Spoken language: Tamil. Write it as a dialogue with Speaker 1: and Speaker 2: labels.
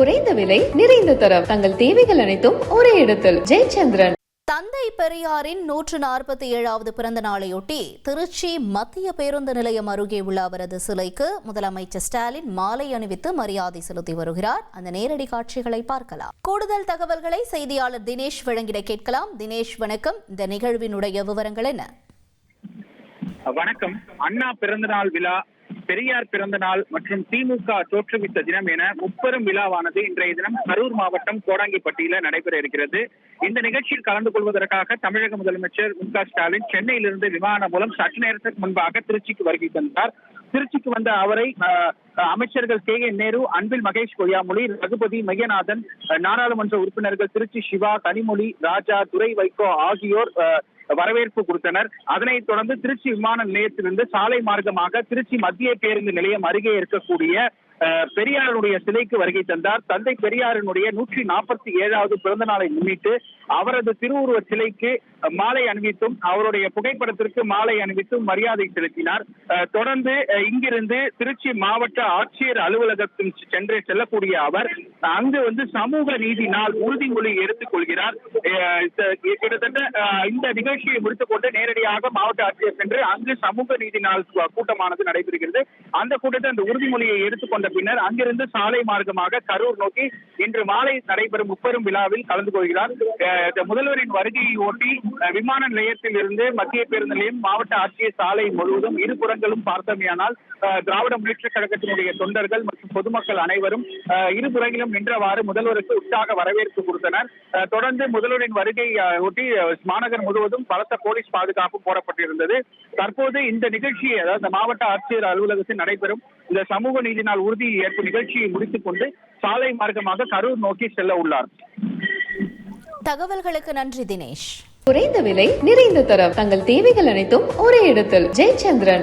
Speaker 1: குறைந்த விலை நிறைந்த தரம் தங்கள் தேவைகள் அனைத்தும் ஒரே இடத்தில். ஜெயச்சந்திரன்.
Speaker 2: தந்தை பெரியாரின் 147வது பிறந்த நாளையொட்டி திருச்சி மத்திய பேருந்து நிலையம் அருகே உள்ள அவரது சிலைக்கு முதலமைச்சர் ஸ்டாலின் மாலை அணிவித்து மரியாதை செலுத்தி வருகிறார். அந்த நேரடி காட்சிகளை பார்க்கலாம். கூடுதல் தகவல்களை செய்தியாளர் தினேஷ் வழங்கிட கேட்கலாம். தினேஷ், வணக்கம். இந்த நிகழ்வினுடைய விவரங்கள் என்ன?
Speaker 3: வணக்கம். அண்ணா பிறந்தநாள் விழா, பெரியார் பிறந்த நாள் மற்றும் திமுக தோற்றுவித்த தினம் என முப்பெரும் விழாவானது இன்றைய தினம் கரூர் மாவட்டம் கோடாங்கிப்பட்டியில நடைபெற இருக்கிறது. இந்த நிகழ்ச்சியில் கலந்து கொள்வதற்காக தமிழக முதலமைச்சர் மு.க. ஸ்டாலின் சென்னையிலிருந்து விமானம் மூலம் சற்று நேரத்திற்கு முன்பாக திருச்சிக்கு வருகை தந்தார். திருச்சிக்கு வந்த அவரை அமைச்சர்கள் கே.என். நேரு, அன்பில் மகேஷ் பொய்யாமொழி, ரகுபதி, மையநாதன், நாடாளுமன்ற உறுப்பினர்கள் திருச்சி சிவா, கனிமொழி, ராஜா, துரை வைகோ ஆகியோர் வரவேற்பு கொடுத்தனர். அதனைத் தொடர்ந்து திருச்சி விமான நிலையத்திலிருந்து சாலை மார்க்கமாக திருச்சி மத்திய பேருந்து நிலையம் அருகே இருக்கக்கூடிய பெரியாருடைய சிலைக்கு வருகை தந்தார். தந்தை பெரியாரினுடைய 147வது பிறந்த நாளை முன்னிட்டு அவரது திருவுருவ சிலைக்கு மாலை அணிவித்தும் அவருடைய புகைப்படத்திற்கு மாலை அணிவித்தும் மரியாதை செலுத்தினார். தொடர்ந்து இங்கிருந்து திருச்சி மாவட்ட ஆட்சியர் அலுவலகத்தில் செல்லக்கூடிய அவர் அங்கு சமூக நீதி நாள் உறுதிமொழி எடுத்துக் கொள்கிறார். கிட்டத்தட்ட இந்த நிகழ்ச்சியை முடித்துக் கொண்டு நேரடியாக மாவட்ட ஆட்சியர் சென்று அங்கு சமூக நீதி நாள் கூட்டமானது நடைபெறுகிறது. அந்த கூட்டத்தில் அந்த உறுதிமொழியை எடுத்துக்கொண்ட பின்னர் அங்கிருந்து சாலை மார்க்கமாக கரூர் நோக்கி இன்று மாலை நடைபெறும் முப்பெரும் விழாவில் கலந்து கொள்கிறார். முதல்வரின் வருகையை ஒட்டி விமான நிலையத்தில் இருந்து மத்திய பேருந்து நிலையம், மாவட்ட ஆட்சியர் சாலை முழுவதும் இருபுறங்களும் பார்த்தமையானால் திராவிட முன்னேற்ற கழகத்தினுடைய தொண்டர்கள் மற்றும் பொதுமக்கள் அனைவரும் இருபுறங்களும் நின்றவாறு முதல்வருக்கு உற்சாக வரவேற்பு கொடுத்தனர். தொடர்ந்து முதல்வரின் வருகையை ஒட்டி மாநகர் முழுவதும் பலத்த போலீஸ் பாதுகாப்பு போடப்பட்டிருந்தது. தற்போது இந்த நிகழ்ச்சியை, அதாவது மாவட்ட ஆட்சியர் அலுவலகத்தில் நடைபெறும் இந்த சமூக நீதி நாள் உறுதி ஏற்பு நிகழ்ச்சியை முடித்துக் கொண்டு சாலை மார்க்கமாக கரூர் நோக்கி செல்ல உள்ளார்.
Speaker 2: தகவல்களுக்கு நன்றி தினேஷ்.
Speaker 1: குறைந்த விலை நிறைந்த தரம் தங்கள் தேவைகள் அனைத்தும் ஒரே இடத்தில். ஜெயச்சந்திரன்.